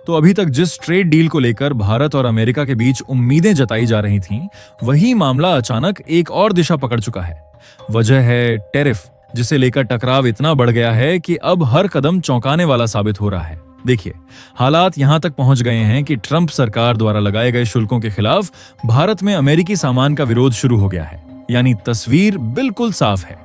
तो अभी तक जिस ट्रेड डील को लेकर भारत और अमेरिका के बीच उम्मीदें जताई जा रही थीं, वही मामला अचानक एक और दिशा पकड़ चुका है। वजह है टैरिफ, जिसे लेकर टकराव इतना बढ़ गया है कि अब हर कदम चौंकाने वाला साबित हो रहा है। देखिए, हालात यहां तक पहुंच गए हैं कि ट्रंप सरकार द्वारा लगाए गए शुल्कों के खिलाफ भारत में अमेरिकी सामान का विरोध शुरू हो गया है। यानी तस्वीर बिल्कुल साफ है।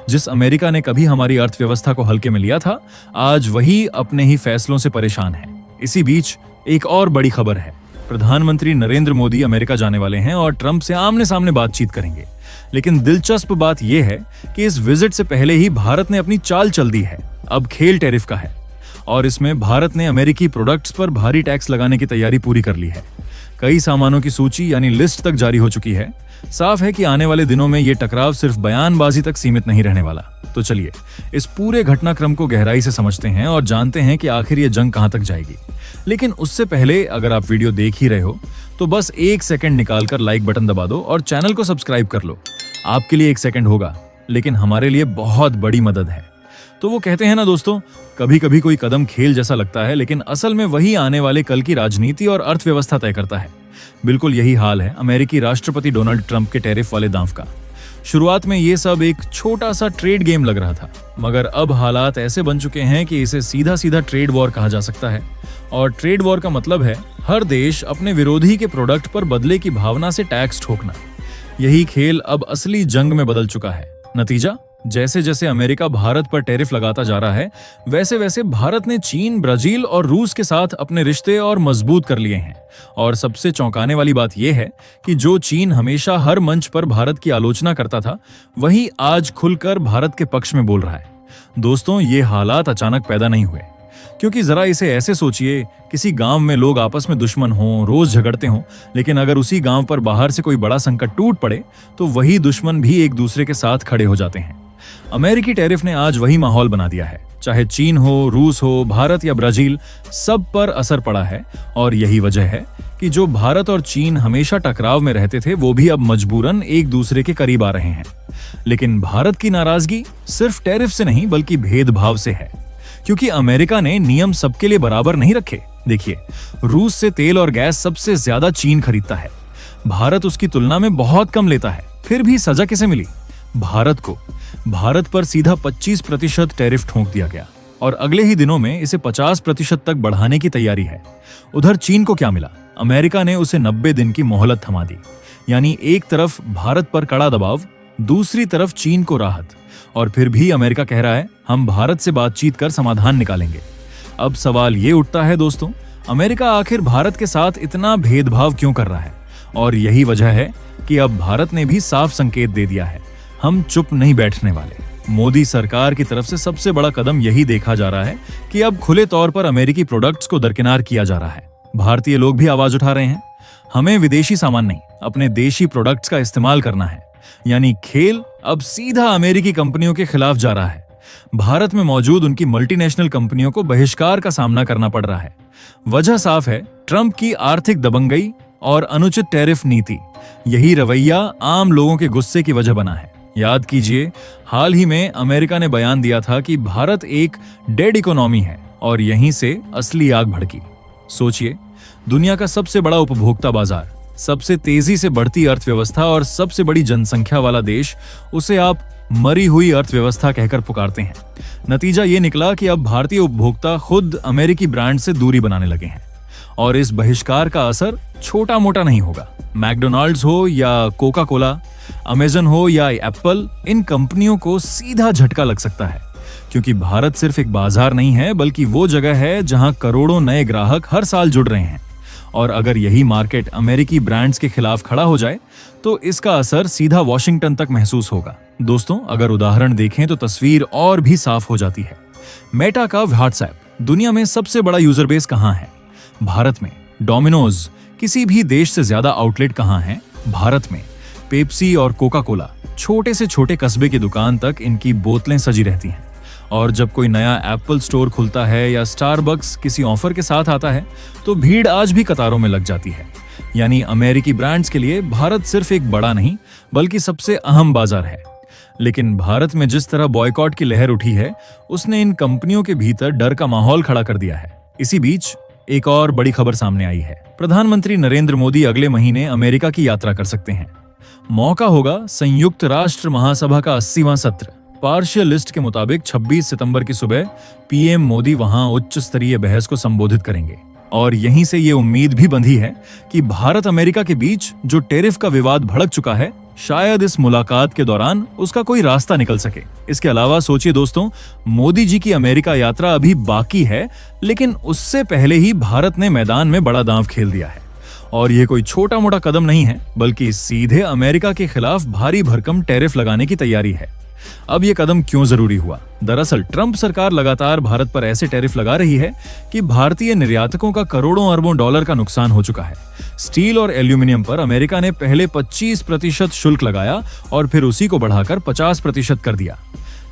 जिस अमेरिका ने कभी हमारी अर्थव्यवस्था को हल्के में लिया था, आज वही अपने ही फैसलों से परेशान है। इसी बीच एक और बड़ी खबर है। प्रधानमंत्री नरेंद्र मोदी अमेरिका जाने वाले हैं और ट्रंप से आमने सामने बातचीत करेंगे। लेकिन दिलचस्प बात यह है कि इस विजिट से पहले ही भारत ने अपनी चाल चल दी है। अब खेल टैरिफ का है और इसमें भारत ने अमेरिकी प्रोडक्ट्स पर भारी टैक्स लगाने की तैयारी पूरी कर ली है। कई सामानों की सूची यानी लिस्ट तक जारी हो चुकी है। साफ है कि आने वाले दिनों में यह टकराव सिर्फ बयानबाजी तक सीमित नहीं रहने वाला। तो चलिए इस पूरे घटनाक्रम को गहराई से समझते हैं और जानते हैं कि आखिर ये जंग कहां तक जाएगी। लेकिन उससे पहले अगर आप वीडियो देख ही रहे हो तो बस 1 सेकंड निकालकर लाइक बटन दबा दो और चैनल को सब्सक्राइब कर लो। आपके लिए 1 सेकंड होगा, लेकिन हमारे लिए बहुत बड़ी मदद है। तो वो कहते हैं ना दोस्तों, कभी कभी कोई कदम खेल जैसा लगता है, लेकिन असल में वही आने वाले कल की राजनीति और अर्थव्यवस्था तय करता है। बिल्कुल यही हाल है अमेरिकी राष्ट्रपति डोनाल्ड ट्रंप के टैरिफ वाले दांव का। शुरुआत में ये सब एक छोटा सा ट्रेड गेम लग रहा था, मगर अब हालात ऐसे बन चुके हैं कि इसे सीधा सीधा ट्रेड वॉर कहा जा सकता है। और ट्रेड वॉर का मतलब है हर देश अपने विरोधी के प्रोडक्ट पर बदले की भावना से टैक्स ठोकना। यही खेल अब असली जंग में बदल चुका है। नतीजा, जैसे जैसे अमेरिका भारत पर टैरिफ लगाता जा रहा है, वैसे वैसे भारत ने चीन, ब्राजील और रूस के साथ अपने रिश्ते और मजबूत कर लिए हैं। और सबसे चौंकाने वाली बात यह है कि जो चीन हमेशा हर मंच पर भारत की आलोचना करता था, वही आज खुलकर भारत के पक्ष में बोल रहा है। दोस्तों, ये हालात अचानक पैदा नहीं हुए, क्योंकि जरा इसे ऐसे सोचिए, किसी गांव में लोग आपस में दुश्मन हों, रोज झगड़ते हों, लेकिन अगर उसी गांव पर बाहर से कोई बड़ा संकट टूट पड़े तो वही दुश्मन भी एक दूसरे के साथ खड़े हो जाते हैं। अमेरिकी टैरिफ ने आज वही माहौल बना दिया है। चाहे चीन हो, रूस हो, भारत या ब्राजील, सब पर असर पड़ा है। और यही वजह है कि जो भारत और चीन हमेशा टकराव में रहते थे, वो भी अब मजबूरन एक दूसरे के करीब आ रहे हैं। लेकिन भारत की नाराजगी सिर्फ टैरिफ से नहीं बल्कि भेदभाव से है, क्योंकि अमेरिका ने नियम सबके लिए बराबर नहीं रखे। देखिए, रूस से तेल और गैस सबसे ज्यादा चीन खरीदता है। भारत उसकी तुलना में बहुत कम लेता है। फिर भी सजा किसे मिली? भारत को। भारत पर सीधा 25% टैरिफ ठोक दिया गया और अगले ही दिनों में इसे 50% तक बढ़ाने की तैयारी है। उधर चीन को क्या मिला? अमेरिका ने उसे 90 दिन की मोहलत थमा दी। यानी एक तरफ भारत पर कड़ा दबाव, दूसरी तरफ चीन को राहत। और फिर भी अमेरिका कह रहा है, हम भारत से बातचीत कर समाधान निकालेंगे। अब सवाल ये उठता है दोस्तों, अमेरिका आखिर भारत के साथ इतना भेदभाव क्यों कर रहा है? और यही वजह है कि अब भारत ने भी साफ संकेत दे दिया है, हम चुप नहीं बैठने वाले। मोदी सरकार की तरफ से सबसे बड़ा कदम यही देखा जा रहा है कि अब खुले तौर पर अमेरिकी प्रोडक्ट्स को दरकिनार किया जा रहा है। भारतीय लोग भी आवाज उठा रहे हैं, हमें विदेशी सामान नहीं, अपने देशी प्रोडक्ट्स का इस्तेमाल करना है। यानी खेल अब सीधा अमेरिकी कंपनियों के खिलाफ जा रहा है। भारत में मौजूद उनकी मल्टीनेशनल कंपनियों को बहिष्कार का सामना करना पड़ रहा है। वजह साफ है, ट्रंप की आर्थिक दबंगई और अनुचित टैरिफ नीति। यही रवैया आम लोगों के गुस्से की वजह बना है। याद कीजिए, हाल ही में अमेरिका ने बयान दिया था कि भारत एक डेड इकोनॉमी है और यहीं से असली आग भड़की। सोचिए, दुनिया का सबसे बड़ा उपभोक्ता बाजार, सबसे तेजी से बढ़ती अर्थव्यवस्था और सबसे बड़ी जनसंख्या वाला देश, उसे आप मरी हुई अर्थव्यवस्था कहकर पुकारते हैं। नतीजा ये निकला कि अब भारतीय उपभोक्ता खुद अमेरिकी ब्रांड से दूरी बनाने लगे हैं। और इस बहिष्कार का असर छोटा मोटा नहीं होगा। मैकडोनाल्ड्स हो या कोका कोला, अमेजन हो या एप्पल, इन कंपनियों को सीधा झटका लग सकता है, क्योंकि भारत सिर्फ एक बाजार नहीं है बल्कि वो जगह है जहां करोड़ों नए ग्राहक हर साल जुड़ रहे हैं। और अगर यही मार्केट अमेरिकी ब्रांड्स के खिलाफ खड़ा हो जाए तो इसका असर सीधा वॉशिंगटन तक महसूस होगा। दोस्तों, अगर उदाहरण देखें तो तस्वीर और भी साफ हो जाती है। मेटा का व्हाट्सएप, दुनिया में सबसे बड़ा यूजर बेस कहां है? भारत में। डोमिनोज, किसी भी देश से ज्यादा आउटलेट कहां है? भारत में। पेप्सी और कोका कोला, छोटे से छोटे कस्बे की दुकान तक इनकी बोतलें सजी रहती हैं। और जब कोई नया एप्पल स्टोर खुलता है या स्टारबक्स किसी ऑफर के साथ आता है तो भीड़ आज भी कतारों में लग जाती है। यानी अमेरिकी ब्रांड्स के लिए भारत सिर्फ एक बड़ा नहीं बल्कि सबसे अहम बाजार है। लेकिन भारत में जिस तरह बॉयकॉट की लहर उठी है, उसने इन कंपनियों के भीतर डर का माहौल खड़ा कर दिया है। इसी बीच एक और बड़ी खबर सामने आई है। प्रधानमंत्री नरेंद्र मोदी अगले महीने अमेरिका की यात्रा कर सकते हैं। मौका होगा संयुक्त राष्ट्र महासभा का 80वां सत्र। पार्शियल लिस्ट के मुताबिक 26 सितंबर की सुबह पीएम मोदी वहां उच्च स्तरीय बहस को संबोधित करेंगे और यहीं से ये उम्मीद भी बंधी है कि भारत अमेरिका के बीच जो टैरिफ का विवाद भड़क चुका है, शायद इस मुलाकात के दौरान उसका कोई रास्ता निकल सके। इसके अलावा सोचिए दोस्तों, मोदी जी की अमेरिका यात्रा अभी बाकी है, लेकिन उससे पहले ही भारत ने मैदान में बड़ा दांव खेल दिया है। और ये कोई छोटा मोटा कदम नहीं है, बल्कि सीधे अमेरिका के खिलाफ भारी भरकम टैरिफ लगाने की तैयारी है। अब ये कदम क्यों जरूरी हुआ? दरअसल ट्रंप सरकार लगातार भारत पर ऐसे टैरिफ लगा रही है कि भारतीय निर्यातकों का करोड़ों अरबों डॉलर का नुकसान हो चुका है। स्टील और एल्यूमिनियम पर अमेरिका ने पहले 25% शुल्क लगाया और फिर उसी को बढ़ाकर 50% कर दिया।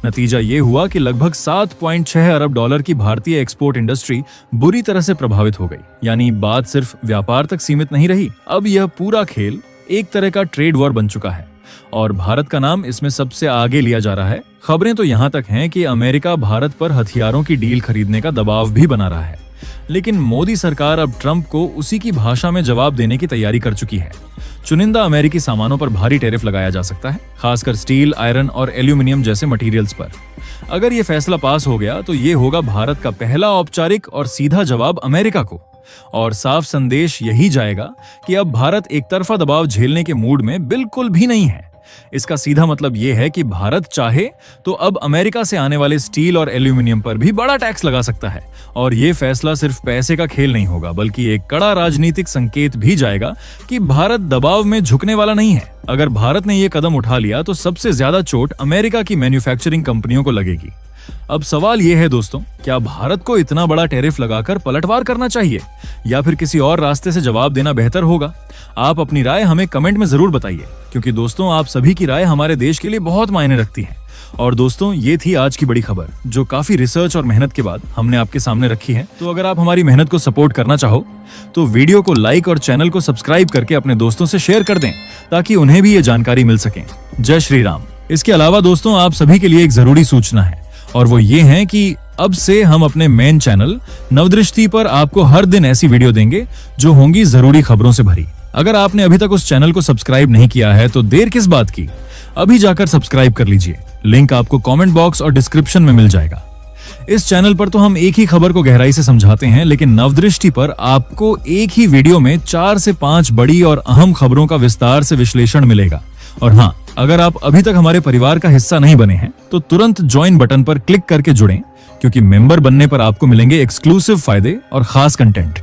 नतीजा ये हुआ कि लगभग 7.6 अरब डॉलर की भारतीय एक्सपोर्ट इंडस्ट्री बुरी तरह से प्रभावित हो गई। यानी बात सिर्फ व्यापार तक सीमित नहीं रही, अब यह पूरा खेल एक तरह का ट्रेड वॉर बन चुका है और भारत का नाम इसमें सबसे आगे लिया जा रहा है। खबरें तो यहां तक हैं कि अमेरिका भारत पर हथियारों की डील खरीदने का दबाव भी बना रहा है, लेकिन मोदी सरकार अब ट्रंप को उसी की भाषा में जवाब देने की तैयारी कर चुकी है। चुनिंदा अमेरिकी सामानों पर भारी टैरिफ लगाया जा सकता है, खासकर स्टील, आयरन और एल्यूमिनियम जैसे मटेरियल्स पर। अगर ये फैसला पास हो गया तो ये होगा भारत का पहला औपचारिक और सीधा जवाब अमेरिका को, और साफ संदेश यही जाएगा कि अब भारत एक तरफा दबाव झेलने के मूड में बिल्कुल भी नहीं है। इसका सीधा मतलब यह है कि भारत चाहे तो अब अमेरिका से आने वाले स्टील और एल्यूमिनियम पर भी बड़ा टैक्स लगा सकता है। और यह फैसला सिर्फ पैसे का खेल नहीं होगा, बल्कि एक कड़ा राजनीतिक संकेत भी जाएगा कि भारत दबाव में झुकने वाला नहीं है। अगर भारत ने यह कदम उठा लिया तो सबसे ज्यादा चोट अमेरिका की मैन्युफैक्चरिंग कंपनियों को लगेगी। अब सवाल यह है दोस्तों, क्या भारत को इतना बड़ा टैरिफ लगाकर पलटवार करना चाहिए या फिर किसी और रास्ते से जवाब देना बेहतर होगा? आप अपनी राय हमें कमेंट में जरूर बताइए, क्योंकि दोस्तों आप सभी की राय हमारे देश के लिए बहुत मायने रखती है। और दोस्तों, ये थी आज की बड़ी खबर, जो काफी रिसर्च और मेहनत के बाद हमने आपके सामने रखी है। तो अगर आप हमारी मेहनत को सपोर्ट करना चाहो तो वीडियो को लाइक और चैनल को सब्सक्राइब करके अपने दोस्तों से शेयर कर दें, ताकि उन्हें भी ये जानकारी मिल सके। जय श्री राम। इसके अलावा दोस्तों, आप सभी के लिए एक जरूरी सूचना है, और वो ये है कि अब से हम अपने मेन चैनल नवदृष्टि पर आपको हर दिन ऐसी वीडियो देंगे जो होंगी जरूरी खबरों से भरी। अगर आपने अभी तक उस चैनल को सब्सक्राइब नहीं किया है तो देर किस बात की, अभी जाकर सब्सक्राइब कर लीजिए। लिंक आपको कमेंट बॉक्स और डिस्क्रिप्शन में मिल जाएगा। इस चैनल पर तो हम एक ही खबर को गहराई से समझाते हैं, लेकिन नवदृष्टि पर आपको एक ही वीडियो में 4 से 5 बड़ी और अहम खबरों का विस्तार से विश्लेषण मिलेगा। और हाँ, अगर आप अभी तक हमारे परिवार का हिस्सा नहीं बने हैं तो तुरंत ज्वाइन बटन पर क्लिक करके जुड़ें, क्योंकि मेंबर बनने पर आपको मिलेंगे एक्सक्लूसिव फायदे और खास कंटेंट।